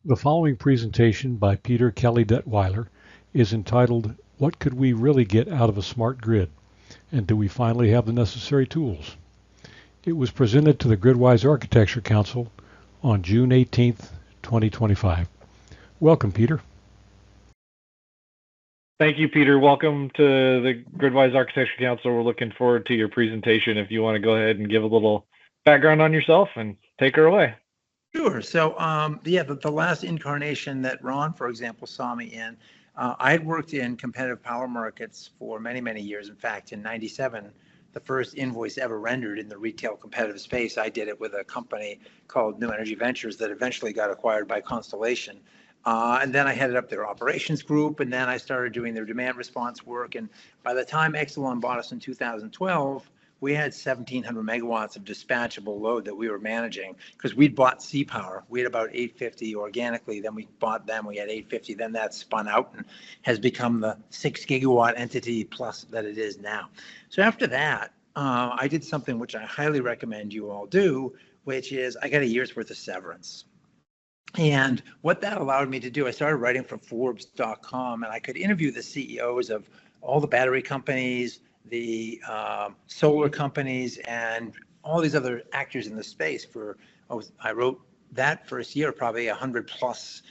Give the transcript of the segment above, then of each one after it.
The following presentation by Peter Kelly-Detwiler is entitled, What Could We Really Get Out of a Smart Grid? And Do We Finally Have the Necessary Tools? It was presented to the GridWise Architecture Council on June 18th, 2025. Welcome, Peter. Thank you, Peter. Welcome to the GridWise Architecture Council. We're looking forward to your presentation. If you want to go ahead and give a little background on yourself and take her away. Sure. So, the last incarnation that Ron, for example, saw me in, I had worked in competitive power markets for many, many years. In fact, in '97, the first invoice ever rendered in the retail competitive space, I did it with a company called New Energy Ventures that eventually got acquired by Constellation. And then I headed up their operations group, and then I started doing their demand response work. And by the time Exelon bought us in 2012, we had 1,700 megawatts of dispatchable load that we were managing because we'd bought C-Power. We had about 850 organically. Then we bought them. We had 850. Then that spun out and has become the 6 gigawatt entity plus that it is now. So after that, I did something which I highly recommend you all do, which is I got a year's worth of severance. And what that allowed me to do, I started writing for Forbes.com, and I could interview the CEOs of all the battery companies, the solar companies, and all these other actors in the space. I wrote that first year, probably 100 plus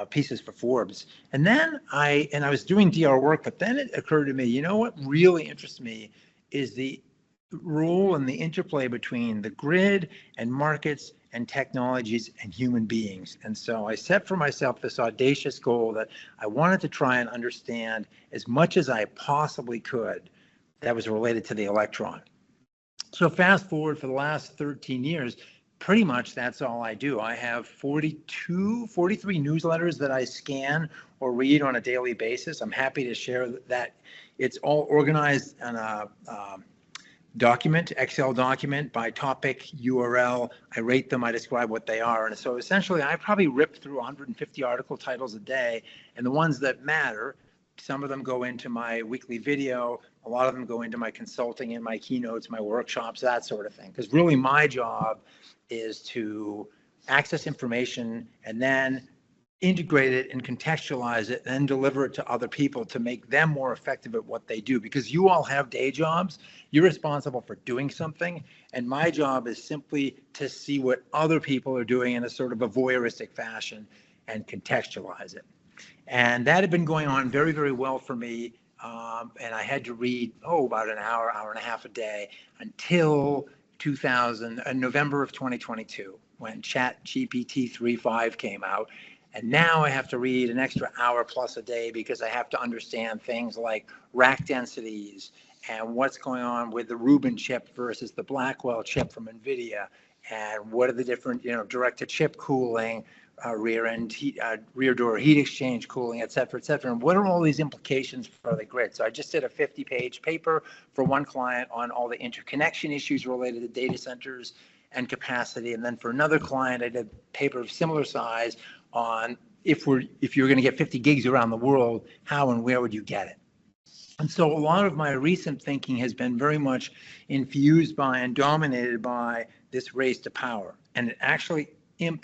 pieces for Forbes. And then I was doing DR work, but then it occurred to me, you know what really interests me is the role and the interplay between the grid and markets and technologies and human beings. And so I set for myself this audacious goal that I wanted to try and understand as much as I possibly could that was related to the electron. So fast forward for the last 13 years, pretty much that's all I do. I have 43 newsletters that I scan or read on a daily basis. I'm happy to share that. It's all organized in a Excel document by topic, URL. I rate them, I describe what they are. And so essentially I probably rip through 150 article titles a day, and the ones that matter, some of them go into my weekly video, a lot of them go into my consulting and my keynotes, my workshops, that sort of thing. Because really my job is to access information and then integrate it and contextualize it and then deliver it to other people to make them more effective at what they do. Because you all have day jobs, you're responsible for doing something, and my job is simply to see what other people are doing in a sort of a voyeuristic fashion and contextualize it. And that had been going on very, very well for me. And I had to read, about an hour and a half a day until November of 2022, when ChatGPT 3.5 came out. And now I have to read an extra hour plus a day because I have to understand things like rack densities and what's going on with the Rubin chip versus the Blackwell chip from NVIDIA, and what are the different, direct-to-chip cooling, rear door heat exchange cooling, et cetera, and what are all these implications for the grid? So I just did a 50-page paper for one client on all the interconnection issues related to data centers and capacity, and then for another client I did a paper of similar size on if you're going to get 50 gigs around the world, how and where would you get it? And so a lot of my recent thinking has been very much infused by and dominated by this race to power. And it actually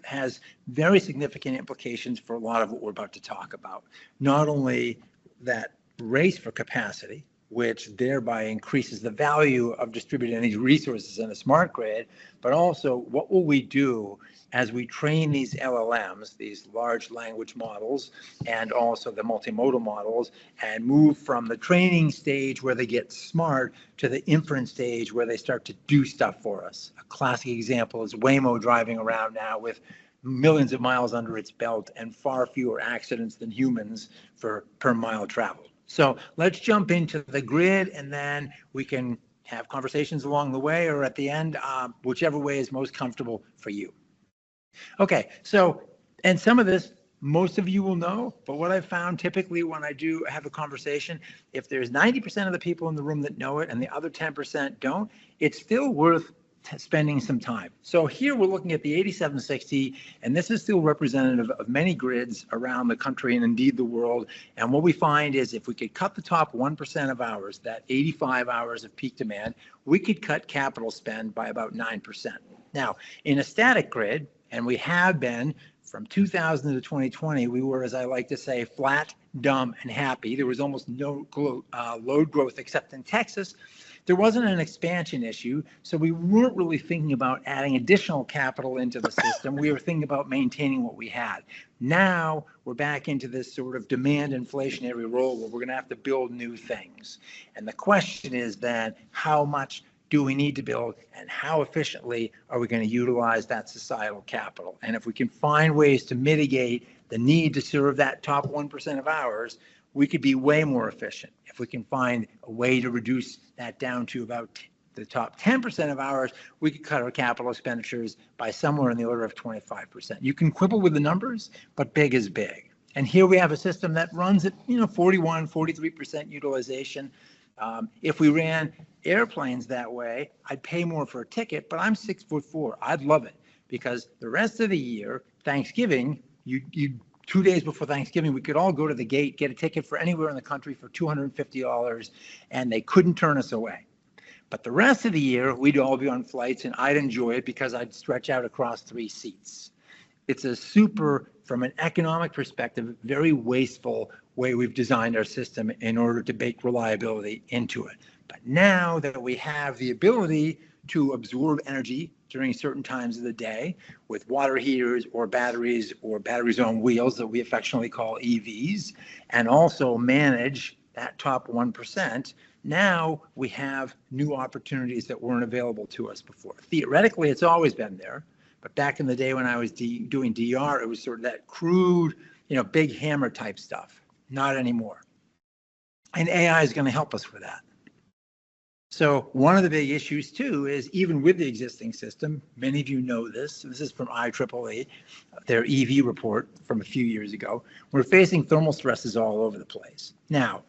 has very significant implications for a lot of what we're about to talk about. Not only that race for capacity, which thereby increases the value of distributed energy resources in a smart grid, but also what will we do as we train these LLMs, these large language models, and also the multimodal models, and move from the training stage where they get smart to the inference stage where they start to do stuff for us. A classic example is Waymo driving around now with millions of miles under its belt and far fewer accidents than humans per mile traveled. So let's jump into the grid, and then we can have conversations along the way or at the end, whichever way is most comfortable for you. Okay, so, and some of this, most of you will know, but what I've found typically when I do have a conversation, if there's 90% of the people in the room that know it and the other 10% don't, it's still worth spending some time. So here we're looking at the 8760, and this is still representative of many grids around the country and indeed the world. And what we find is if we could cut the top 1% of hours, that 85 hours of peak demand, we could cut capital spend by about 9%. Now, in a static grid, and we have been From 2000 to 2020, we were, as I like to say, flat, dumb, and happy. There was almost no load growth except in Texas. There wasn't an expansion issue, so we weren't really thinking about adding additional capital into the system. We were thinking about maintaining what we had. Now we're back into this sort of demand inflationary role where we're going to have to build new things. And the question is then, how much do we need to build, and how efficiently are we going to utilize that societal capital? And if we can find ways to mitigate the need to serve that top 1% of hours, we could be way more efficient. If we can find a way to reduce that down to about the top 10% of hours, we could cut our capital expenditures by somewhere in the order of 25%. You can quibble with the numbers, but big is big. And here we have a system that runs at 41, 43% utilization. If we ran airplanes that way, I'd pay more for a ticket, but I'm 6'4". I'd love it because the rest of the year, Thanksgiving, you 2 days before Thanksgiving, we could all go to the gate, get a ticket for anywhere in the country for $250, and they couldn't turn us away. But the rest of the year, we'd all be on flights, and I'd enjoy it because I'd stretch out across 3 seats. It's a super, from an economic perspective, very wasteful way we've designed our system in order to bake reliability into it. But now that we have the ability to absorb energy during certain times of the day with water heaters or batteries on wheels that we affectionately call EVs, and also manage that top 1%, now we have new opportunities that weren't available to us before. Theoretically, it's always been there, but back in the day when I was doing DR, it was sort of that crude, big hammer type stuff. Not anymore. And AI is going to help us with that. So one of the big issues too is even with the existing system, many of you know this is from IEEE, their EV report from a few years ago, we're facing thermal stresses all over the place. Now,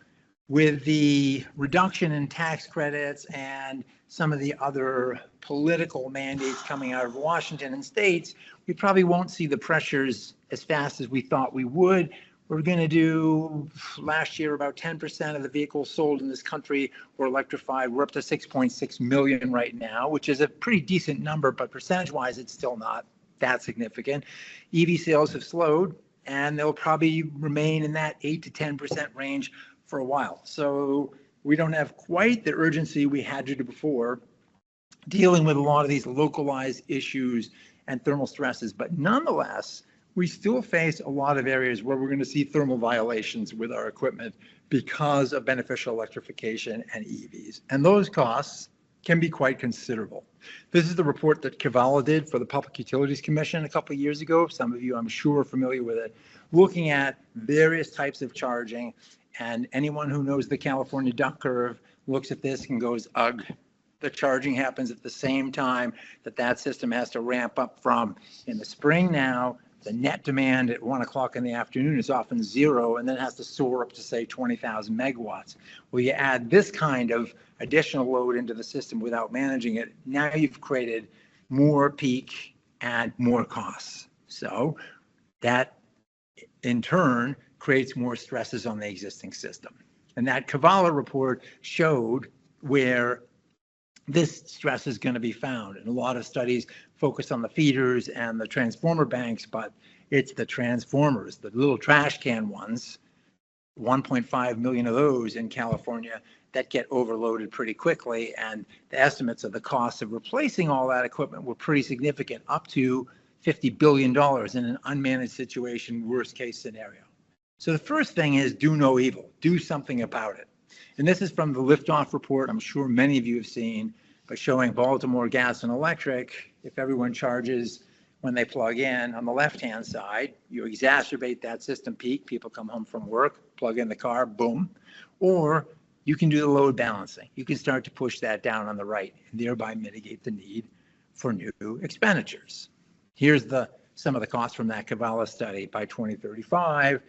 with the reduction in tax credits and some of the other political mandates coming out of Washington and states, we probably won't see the pressures as fast as we thought we would. We're going to do, last year, about 10% of the vehicles sold in this country were electrified. We're up to 6.6 million right now, which is a pretty decent number, but percentage-wise, it's still not that significant. EV sales have slowed, and they'll probably remain in that 8 to 10% range for a while. So we don't have quite the urgency we had to do before dealing with a lot of these localized issues and thermal stresses, but nonetheless, we still face a lot of areas where we're going to see thermal violations with our equipment because of beneficial electrification and EVs. And those costs can be quite considerable. This is the report that Kevala did for the Public Utilities Commission a couple of years ago. Some of you, I'm sure, are familiar with it, looking at various types of charging. And anyone who knows the California duck curve looks at this and goes, ugh. The charging happens at the same time that system has to ramp up from. In the spring now, the net demand at 1 o'clock in the afternoon is often 0, and then it has to soar up to, say, 20,000 megawatts. Well, you add this kind of additional load into the system without managing it, now you've created more peak and more costs. So that, in turn, creates more stresses on the existing system. And that Kevala report showed where this stress is going to be found. And a lot of studies focus on the feeders and the transformer banks, but it's the transformers, the little trash can ones, 1.5 million of those in California, that get overloaded pretty quickly. And the estimates of the cost of replacing all that equipment were pretty significant, up to $50 billion in an unmanaged situation, worst case scenario. So the first thing is do no evil, do something about it. And this is from the Liftoff report, I'm sure many of you have seen, but showing Baltimore Gas and Electric, if everyone charges when they plug in on the left-hand side, you exacerbate that system peak, people come home from work, plug in the car, boom. Or you can do the load balancing. You can start to push that down on the right and thereby mitigate the need for new expenditures. Here's some of the costs from that Kevala study. By 2035,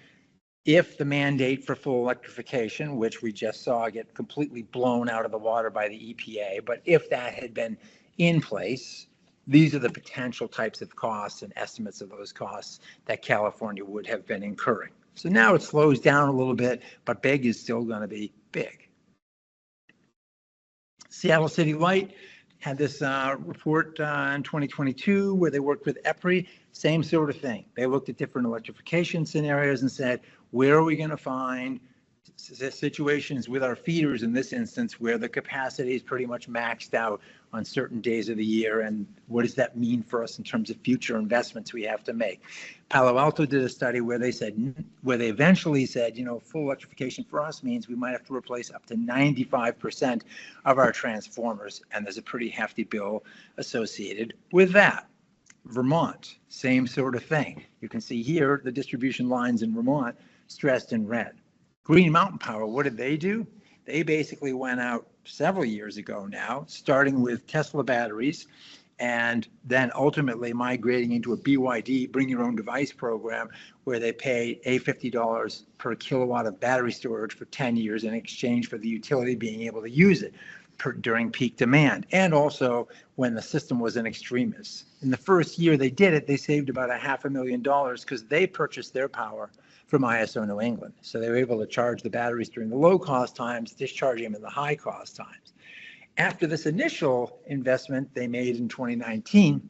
if the mandate for full electrification, which we just saw get completely blown out of the water by the EPA, but if that had been in place, these are the potential types of costs and estimates of those costs that California would have been incurring. So now it slows down a little bit, but big is still going to be big. Seattle City Light had this report in 2022 where they worked with EPRI same sort of thing. They looked at different electrification scenarios and said, where are we going to find situations with our feeders in this instance where the capacity is pretty much maxed out on certain days of the year, and what does that mean for us in terms of future investments we have to make? Palo Alto did a study where they eventually said, full electrification for us means we might have to replace up to 95% of our transformers, and there's a pretty hefty bill associated with that. Vermont, same sort of thing. You can see here the distribution lines in Vermont stressed in red. Green Mountain Power, what did they do? They basically went out several years ago now, starting with Tesla batteries, and then ultimately migrating into a BYD, bring your own device program, where they pay $50 per kilowatt of battery storage for 10 years in exchange for the utility being able to use it during peak demand, and also when the system was in extremis. In the first year they did it, they saved about $500,000 because they purchased their power from ISO New England. So they were able to charge the batteries during the low cost times, discharging them in the high cost times. After this initial investment they made in 2019,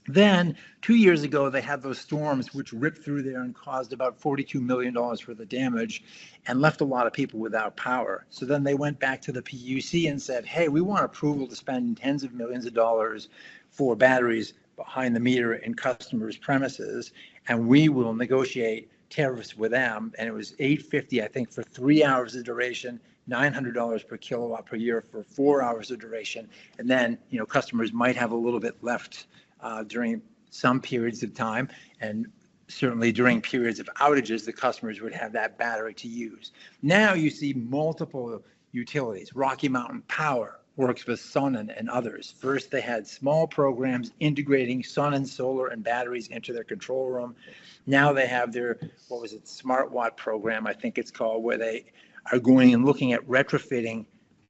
then 2 years ago they had those storms which ripped through there and caused about $42 million worth of damage and left a lot of people without power. So then they went back to the PUC and said, hey, we want approval to spend tens of millions of dollars for batteries behind the meter in customers' premises, and we will negotiate tariffs with them. And it was $850, I think, for 3 hours of duration, $900 per kilowatt per year for 4 hours of duration. And then, customers might have a little bit left during some periods of time. And certainly during periods of outages, the customers would have that battery to use. Now you see multiple utilities. Rocky Mountain Power works with Sun and others. First, they had small programs integrating sun and solar and batteries into their control room. Now they have their, Smart Watt program, I think it's called, where they are going and looking at retrofitting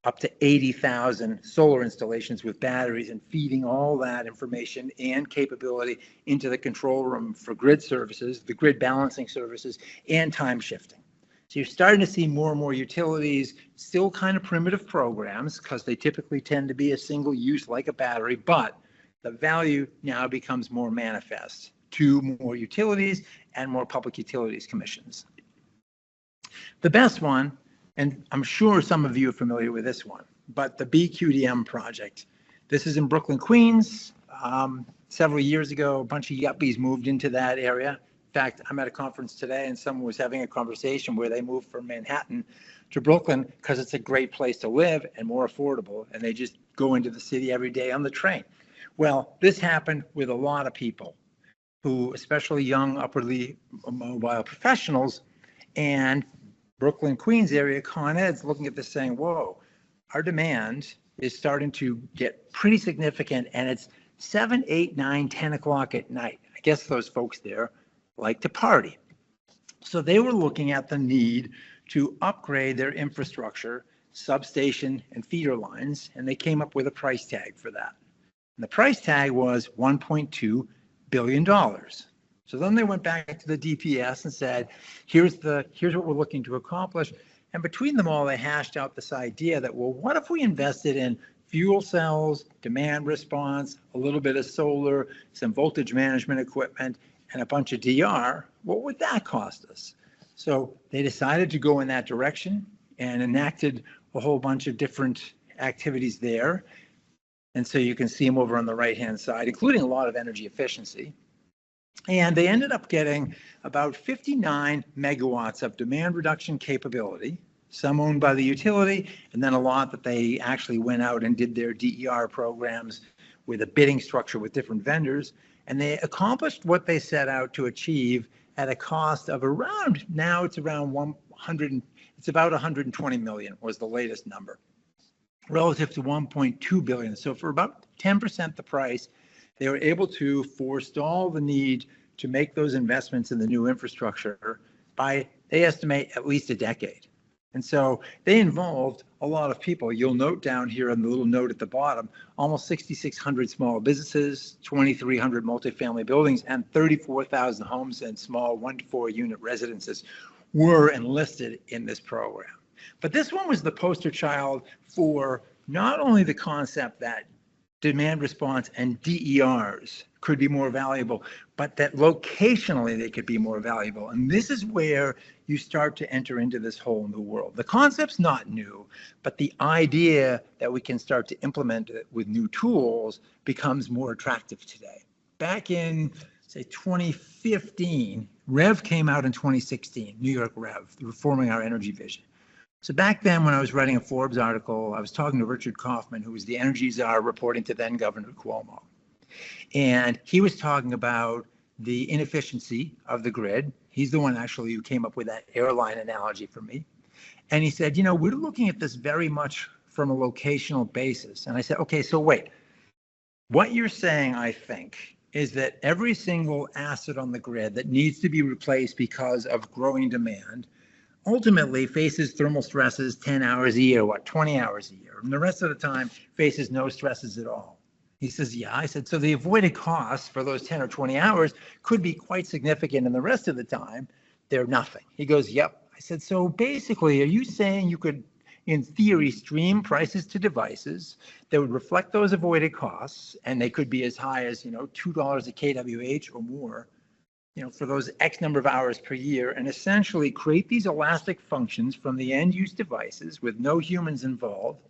up to 80,000 solar installations with batteries and feeding all that information and capability into the control room for grid services, the grid balancing services, and time shifting. So you're starting to see more and more utilities, still kind of primitive programs, because they typically tend to be a single use like a battery, but the value now becomes more manifest to more utilities and more public utilities commissions. The best one, and I'm sure some of you are familiar with this one, but the BQDM project. This is in Brooklyn, Queens. Several years ago, a bunch of yuppies moved into that area. In fact, I'm at a conference today and someone was having a conversation where they moved from Manhattan to Brooklyn because it's a great place to live and more affordable, and they just go into the city every day on the train. Well, this happened with a lot of people who, especially young, upwardly mobile professionals, and Brooklyn, Queens area, Con Ed's looking at this saying, whoa, our demand is starting to get pretty significant, and it's 7, 8, 9, 10 o'clock at night. I guess those folks there like to party. So they were looking at the need to upgrade their infrastructure, substation and feeder lines, and they came up with a price tag for that. And the price tag was $1.2 billion. So then they went back to the DPS and said, here's what we're looking to accomplish. And between them all, they hashed out this idea that, well, what if we invested in fuel cells, demand response, a little bit of solar, some voltage management equipment, and a bunch of DR? What would that cost us? So they decided to go in that direction and enacted a whole bunch of different activities there. And so you can see them over on the right-hand side, including a lot of energy efficiency. And they ended up getting about 59 megawatts of demand reduction capability, some owned by the utility, and then a lot that they actually went out and did their DER programs with a bidding structure with different vendors. And they accomplished what they set out to achieve at a cost of around, now it's around it's about 120 million was the latest number, relative to 1.2 billion. So for about 10% the price, they were able to forestall the need to make those investments in the new infrastructure by, they estimate, at least a decade. And so they involved a lot of people. You'll note down here on the little note at the bottom, almost 6,600 small businesses, 2,300 multifamily buildings, and 34,000 homes and small 1 to 4 unit residences were enlisted in this program. But this one was the poster child for not only the concept that demand response, and DERs could be more valuable, but that locationally they could be more valuable. And this is where you start to enter into this whole new world. The concept's not new, but the idea that we can start to implement it with new tools becomes more attractive today. Back in, say, 2015, REV came out in 2016, New York REV, Reforming Our Energy Vision. So back then, when I was writing a Forbes article, I was talking to Richard Kaufman, who was the energy czar reporting to then Governor Cuomo. And he was talking about the inefficiency of the grid. He's the one actually who came up with that airline analogy for me. And he said, we're looking at this very much from a locational basis. And I said, okay, so wait. What you're saying, I think, is that every single asset on the grid that needs to be replaced because of growing demand ultimately faces thermal stresses 10 hours a year, 20 hours a year. And the rest of the time faces no stresses at all. He says, yeah. I said, so the avoided costs for those 10 or 20 hours could be quite significant, and the rest of the time, they're nothing. He goes, yep. I said, so basically, are you saying you could, in theory, stream prices to devices that would reflect those avoided costs, and they could be as high as, $2 a kWh or more, for those X number of hours per year, and essentially create these elastic functions from the end use devices with no humans involved?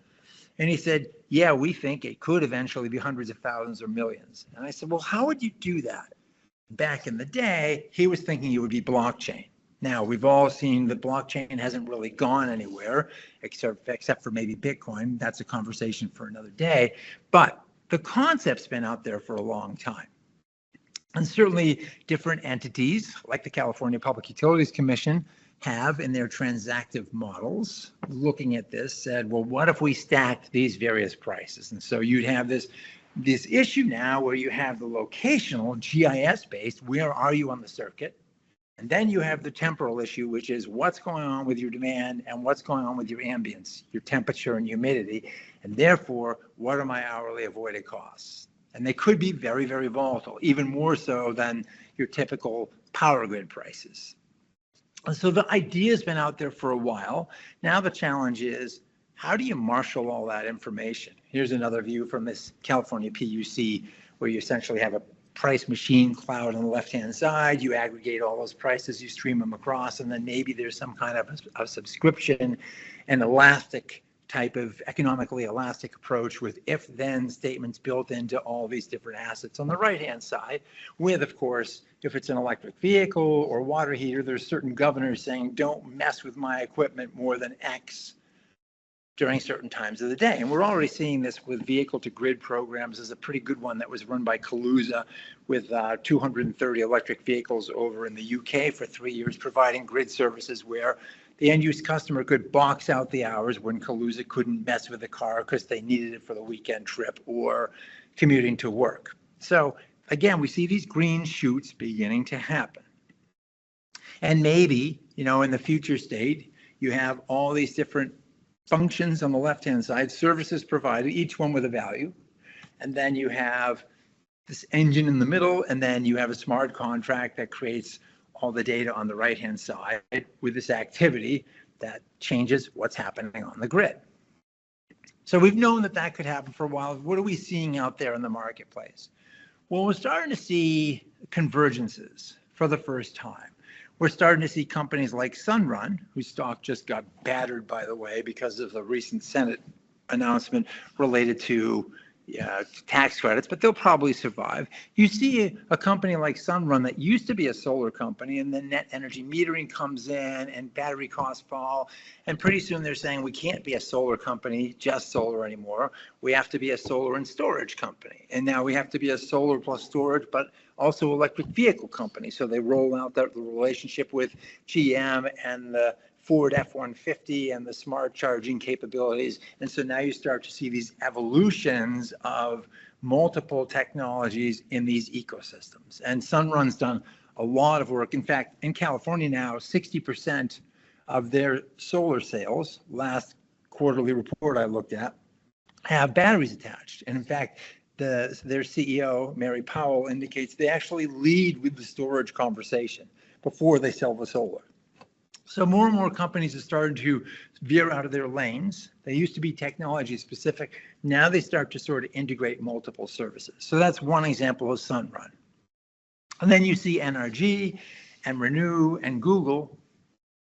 And he said, yeah, we think it could eventually be hundreds of thousands or millions. And I said, well, how would you do that? Back in the day, he was thinking it would be blockchain. Now, we've all seen that blockchain hasn't really gone anywhere, except for maybe Bitcoin. That's a conversation for another day. But the concept's been out there for a long time. And certainly different entities like the California Public Utilities Commission have in their transactive models, looking at this, said, well, what if we stacked these various prices? And so you'd have this issue now where you have the locational GIS-based, where are you on the circuit? And then you have the temporal issue, which is what's going on with your demand and what's going on with your ambience, your temperature and humidity, and therefore, what are my hourly avoided costs? And they could be very, very volatile, even more so than your typical power grid prices. And so the idea has been out there for a while. Now the challenge is, how do you marshal all that information? Here's another view from this California PUC, where you essentially have a price machine cloud on the left-hand side. You aggregate all those prices, you stream them across, and then maybe there's some kind of a subscription, an elastic type of economically elastic approach with if-then statements built into all these different assets on the right-hand side, with, of course, if it's an electric vehicle or water heater, there's certain governors saying, don't mess with my equipment more than X during certain times of the day. And we're already seeing this with vehicle-to-grid programs. There's a pretty good one that was run by Kaluza with 230 electric vehicles over in the UK for 3 years, providing grid services where the end-use customer could box out the hours when Kaluza couldn't mess with the car because they needed it for the weekend trip or commuting to work. So again, we see these green shoots beginning to happen. And maybe, in the future state, you have all these different functions on the left-hand side, services provided, each one with a value. And then you have this engine in the middle, and then you have a smart contract that creates all the data on the right-hand side with this activity that changes what's happening on the grid. So we've known that that could happen for a while. What are we seeing out there in the marketplace? Well, we're starting to see convergences for the first time. We're starting to see companies like Sunrun, whose stock just got battered, by the way, because of the recent Senate announcement related to tax credits, but they'll probably survive. You see a company like Sunrun that used to be a solar company, and then net energy metering comes in and battery costs fall. And pretty soon they're saying we can't be a solar company, just solar anymore. We have to be a solar and storage company. And now we have to be a solar plus storage, but also electric vehicle company. So they roll out the relationship with GM and the Ford F-150 and the smart charging capabilities. And so now you start to see these evolutions of multiple technologies in these ecosystems. And Sunrun's done a lot of work. In fact, in California now, 60% of their solar sales, last quarterly report I looked at, have batteries attached. And in fact, their CEO, Mary Powell, indicates they actually lead with the storage conversation before they sell the solar. So more and more companies have started to veer out of their lanes. They used to be technology specific. Now they start to sort of integrate multiple services. So that's one example of Sunrun. And then you see NRG and Renew and Google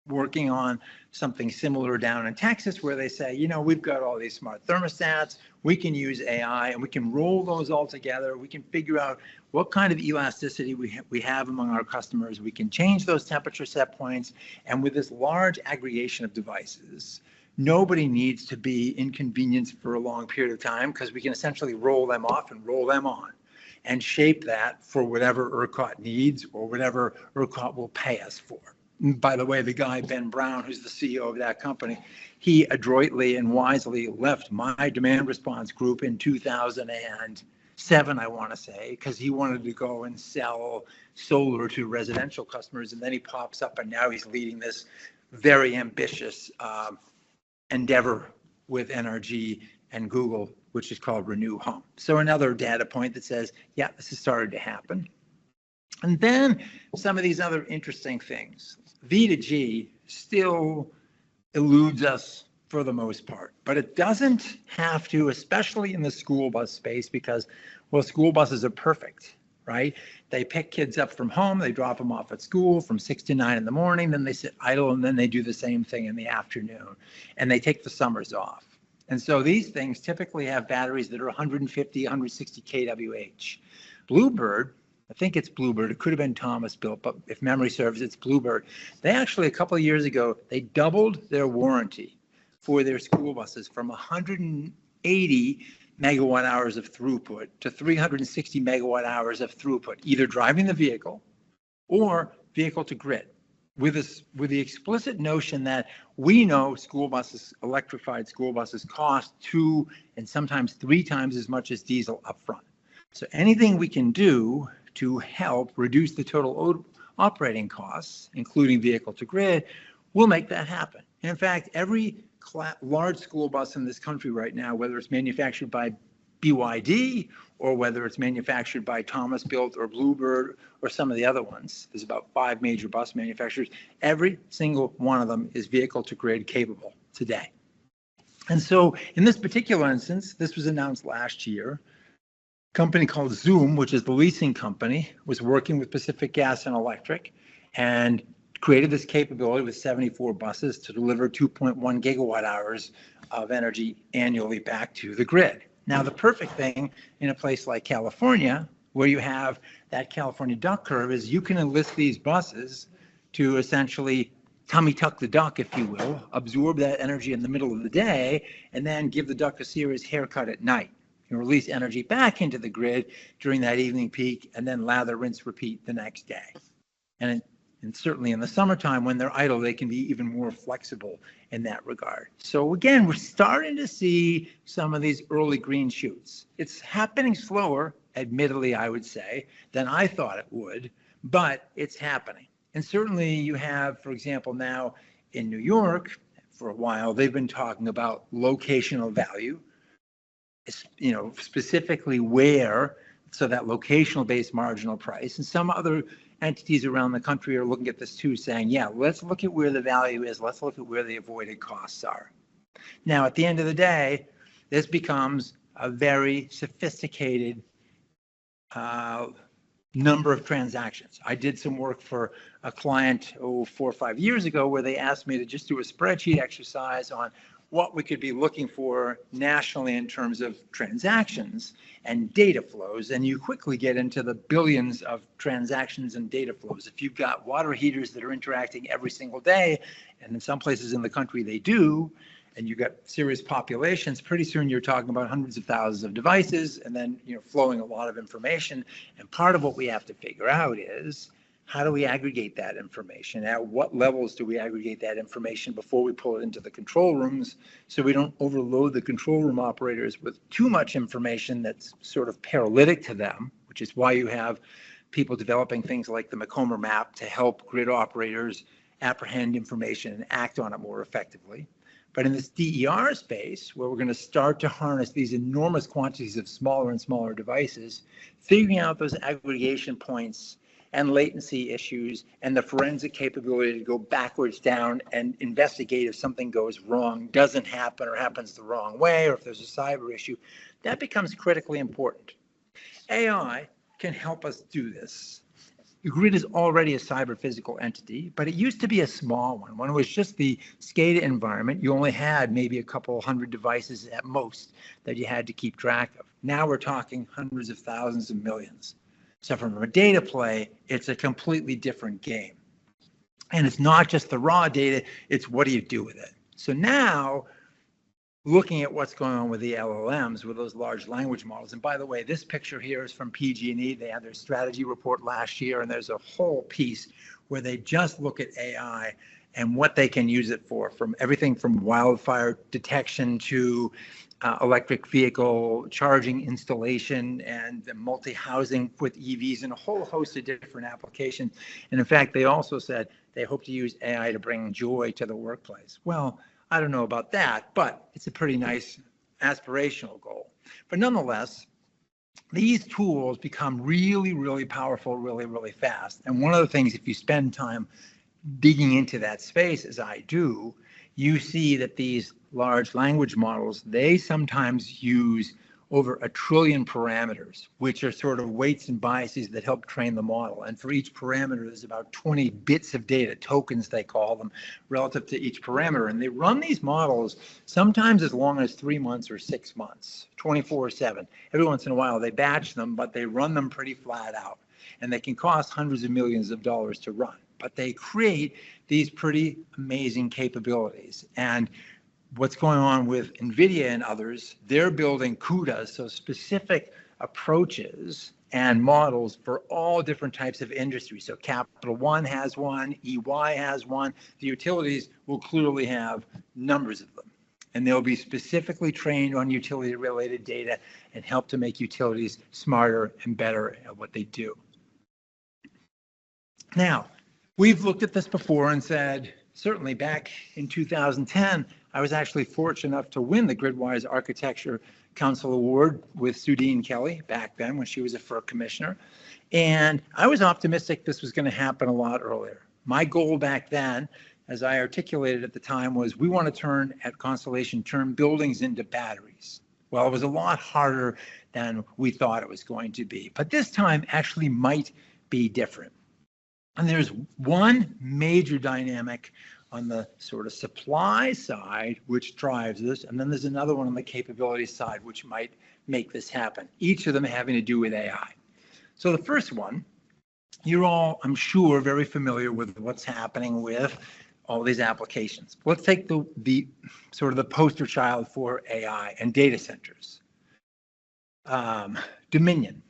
working on something similar down in Texas, where they say, you know, we've got all these smart thermostats, we can use AI and we can roll those all together. We can figure out what kind of elasticity we have among our customers. We can change those temperature set points. And with this large aggregation of devices, nobody needs to be inconvenienced for a long period of time, because we can essentially roll them off and roll them on and shape that for whatever ERCOT needs or whatever ERCOT will pay us for. By the way, the guy, Ben Brown, who's the CEO of that company, he adroitly and wisely left my demand response group in 2007, I want to say, because he wanted to go and sell solar to residential customers. And then he pops up and now he's leading this very ambitious endeavor with NRG and Google, which is called Renew Home. So another data point that says, yeah, this has started to happen. And then some of these other interesting things. V2G still eludes us for the most part, but it doesn't have to, especially in the school bus space, because, well, school buses are perfect, right? They pick kids up from home, they drop them off at school from 6 to 9 in the morning, then they sit idle, and then they do the same thing in the afternoon, and they take the summers off. And so these things typically have batteries that are 150, 160 kWh. Bluebird, I think it's Bluebird. It could have been Thomas built, but if memory serves, it's Bluebird. They actually, a couple of years ago, they doubled their warranty for their school buses from 180 megawatt hours of throughput to 360 megawatt hours of throughput, either driving the vehicle or vehicle to grid, with the explicit notion that we know school buses, electrified school buses, cost 2 and sometimes 3 times as much as diesel upfront. So anything we can do to help reduce the total operating costs, including vehicle to grid, will make that happen. And in fact, every large school bus in this country right now, whether it's manufactured by BYD or whether it's manufactured by Thomas Built or Bluebird or some of the other ones, there's about 5 major bus manufacturers, every single one of them is vehicle to grid capable today. And so in this particular instance, this was announced last year. Company called Zoom, which is the leasing company, was working with Pacific Gas and Electric and created this capability with 74 buses to deliver 2.1 gigawatt hours of energy annually back to the grid. Now, the perfect thing in a place like California, where you have that California duck curve, is you can enlist these buses to essentially tummy tuck the duck, if you will, absorb that energy in the middle of the day, and then give the duck a serious haircut at night. You release energy back into the grid during that evening peak, and then lather, rinse, repeat the next day. And certainly in the summertime, when they're idle, they can be even more flexible in that regard. So again, we're starting to see some of these early green shoots. It's happening slower, admittedly, I would say, than I thought it would, but it's happening. And certainly you have, for example, now in New York, for a while, they've been talking about locational value, you know, specifically where, so that locational based marginal price. And some other entities around the country are looking at this too, saying, yeah, let's look at where the value is. Let's look at where the avoided costs are. Now, at the end of the day, this becomes a very sophisticated number of transactions. I did some work for a client 4 or 5 years ago where they asked me to just do a spreadsheet exercise on what we could be looking for nationally in terms of transactions and data flows. And you quickly get into the billions of transactions and data flows. If you've got water heaters that are interacting every single day, and in some places in the country they do, and you've got serious populations, pretty soon you're talking about hundreds of thousands of devices and then, you know, flowing a lot of information. And part of what we have to figure out is, how do we aggregate that information? At what levels do we aggregate that information before we pull it into the control rooms, so we don't overload the control room operators with too much information that's sort of paralytic to them, which is why you have people developing things like the Macomber map to help grid operators apprehend information and act on it more effectively. But in this DER space, where we're going to start to harness these enormous quantities of smaller and smaller devices, figuring out those aggregation points and latency issues and the forensic capability to go backwards down and investigate if something goes wrong, doesn't happen, or happens the wrong way, or if there's a cyber issue, that becomes critically important. AI can help us do this. The grid is already a cyber physical entity, but it used to be a small one. When it was just the SCADA environment, you only had maybe a couple hundred devices at most that you had to keep track of. Now we're talking hundreds of thousands of millions. So from a data play, it's a completely different game. And it's not just the raw data, it's what do you do with it. So now, looking at what's going on with the LLMs, with those large language models. And by the way, this picture here is from PG&E. They had their strategy report last year, and there's a whole piece where they just look at AI and what they can use it for, from everything from wildfire detection to electric vehicle charging installation and multi-housing with EVs and a whole host of different applications. And in fact, they also said they hope to use AI to bring joy to the workplace. Well, I don't know about that, but it's a pretty nice aspirational goal. But nonetheless, these tools become really, really powerful, really, really fast. And one of the things, if you spend time digging into that space, as I do, you see that these large language models, they sometimes use over 1 trillion parameters, which are sort of weights and biases that help train the model. And for each parameter, there's about 20 bits of data, tokens they call them, relative to each parameter. And they run these models sometimes as long as 3 months or 6 months, 24/7. Every once in a while, they batch them, but they run them pretty flat out. And they can cost hundreds of millions of dollars to run. But they create these pretty amazing capabilities. And what's going on with NVIDIA and others, they're building CUDAs, so specific approaches and models for all different types of industries. So Capital One has one, EY has one. The utilities will clearly have numbers of them. And they'll be specifically trained on utility-related data and help to make utilities smarter and better at what they do. Now, we've looked at this before and said, certainly back in 2010, I was actually fortunate enough to win the GridWise Architecture Council Award with Sudine Kelly back then when she was a FERC commissioner. And I was optimistic this was going to happen a lot earlier. My goal back then, as I articulated at the time, was we want to turn buildings into batteries. Well, it was a lot harder than we thought it was going to be. But this time actually might be different. And there's one major dynamic on the sort of supply side, which drives this. And then there's another one on the capability side, which might make this happen. Each of them having to do with AI. So the first one, you're all, I'm sure, very familiar with what's happening with all these applications. Let's take the sort of the poster child for AI and data centers. Dominion.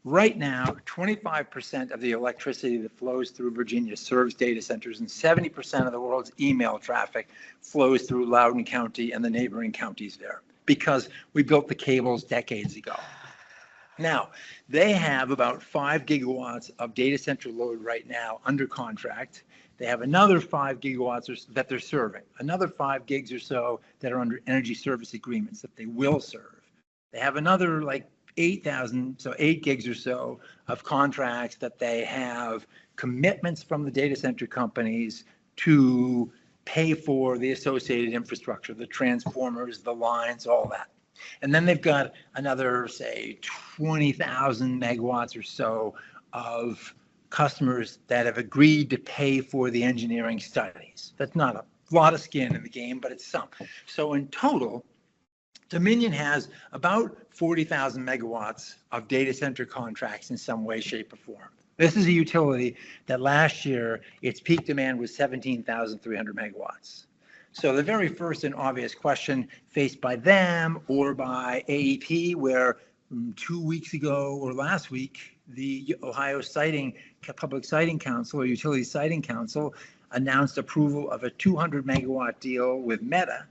Right now, 25% of the electricity that flows through Virginia serves data centers, and 70% of the world's email traffic flows through Loudoun County and the neighboring counties there, because we built the cables decades ago. Now, they have about 5 gigawatts of data center load right now under contract. They have another 5 gigawatts that they're serving, another 5 gigs or so that are under energy service agreements that they will serve. They have another 8,000, so 8 gigs or so of contracts that they have commitments from the data center companies to pay for the associated infrastructure, the transformers, the lines, all that. And then they've got another, say, 20,000 megawatts or so of customers that have agreed to pay for the engineering studies. That's not a lot of skin in the game, but it's some. So in total, Dominion has about 40,000 megawatts of data center contracts in some way, shape, or form. This is a utility that last year, its peak demand was 17,300 megawatts. So the very first and obvious question faced by them or by AEP, where 2 weeks ago or last week, the Ohio Public Siting Council or Utility Siting Council announced approval of a 200 megawatt deal with Meta,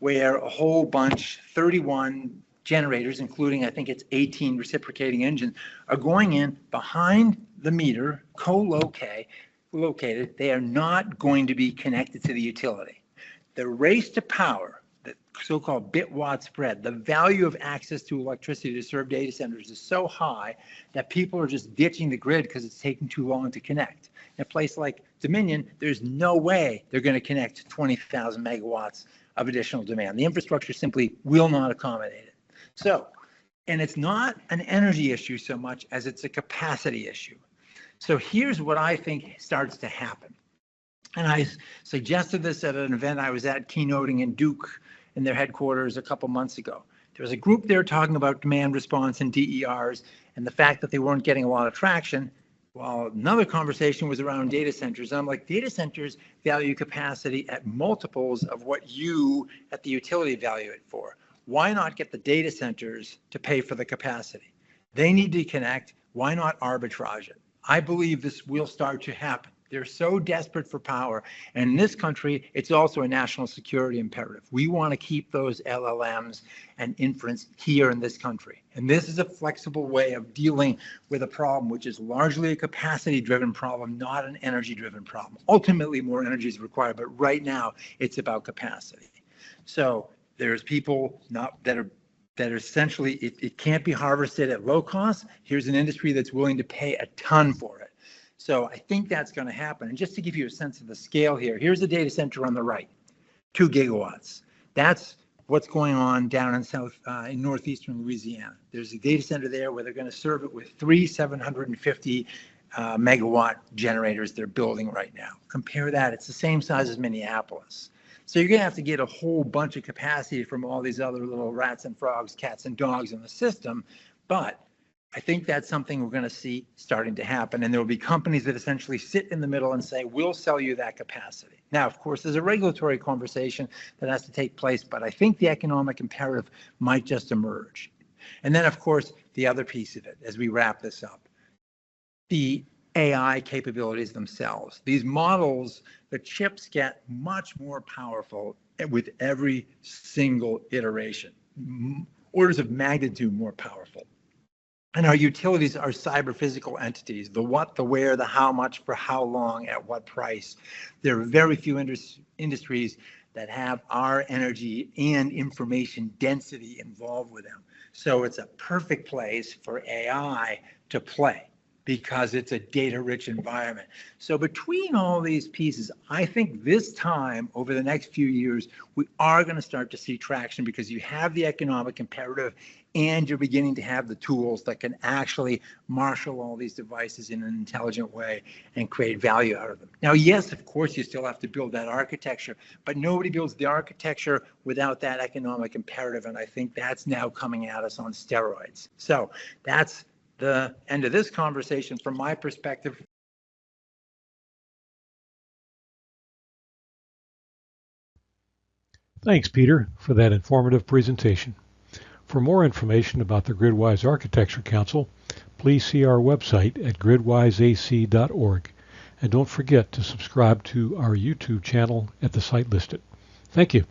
where a whole bunch, 31 generators, including I think it's 18 reciprocating engines, are going in behind the meter, co-located. They are not going to be connected to the utility. The race to power the so-called bit-watt spread, the value of access to electricity to serve data centers is so high that people are just ditching the grid because it's taking too long to connect. In a place like Dominion, there's no way they're going to connect 20,000 megawatts of additional demand. The infrastructure simply will not accommodate it. So, and it's not an energy issue so much as it's a capacity issue. So here's what I think starts to happen. And I suggested this at an event I was at keynoting in Duke in their headquarters a couple months ago. There was a group there talking about demand response and DERs and the fact that they weren't getting a lot of traction, while another conversation was around data centers. And I'm like, data centers value capacity at multiples of what you at the utility value it for. Why not get the data centers to pay for the capacity? They need to connect. Why not arbitrage it? I believe this will start to happen. They're so desperate for power. And in this country, it's also a national security imperative. We want to keep those LLMs and inference here in this country. And this is a flexible way of dealing with a problem, which is largely a capacity-driven problem, not an energy-driven problem. Ultimately, more energy is required, but right now, it's about capacity. So there's people that are essentially, it can't be harvested at low cost. Here's an industry that's willing to pay a ton for it. So I think that's going to happen. And just to give you a sense of the scale here, here's a data center on the right, 2 gigawatts. That's what's going on down in northeastern Louisiana. There's a data center there where they're going to serve it with 3 750 megawatt generators they're building right now. Compare that, it's the same size as Minneapolis. So you're going to have to get a whole bunch of capacity from all these other little rats and frogs, cats and dogs in the system. But I think that's something we're going to see starting to happen. And there will be companies that essentially sit in the middle and say, we'll sell you that capacity. Now, of course, there's a regulatory conversation that has to take place, but I think the economic imperative might just emerge. And then, of course, the other piece of it, as we wrap this up, the AI capabilities themselves. These models, the chips get much more powerful with every single iteration, orders of magnitude more powerful. And our utilities are cyber-physical entities, the what, the where, the how much, for how long, at what price. There are very few industries that have our energy and information density involved with them. So it's a perfect place for AI to play because it's a data-rich environment. So between all these pieces, I think this time over the next few years, we are going to start to see traction because you have the economic imperative and you're beginning to have the tools that can actually marshal all these devices in an intelligent way and create value out of them. Now, yes, of course, you still have to build that architecture, but nobody builds the architecture without that economic imperative, and I think that's now coming at us on steroids. So that's the end of this conversation from my perspective. Thanks, Peter, for that informative presentation. For more information about the GridWise Architecture Council, please see our website at gridwiseac.org. And don't forget to subscribe to our YouTube channel at the site listed. Thank you.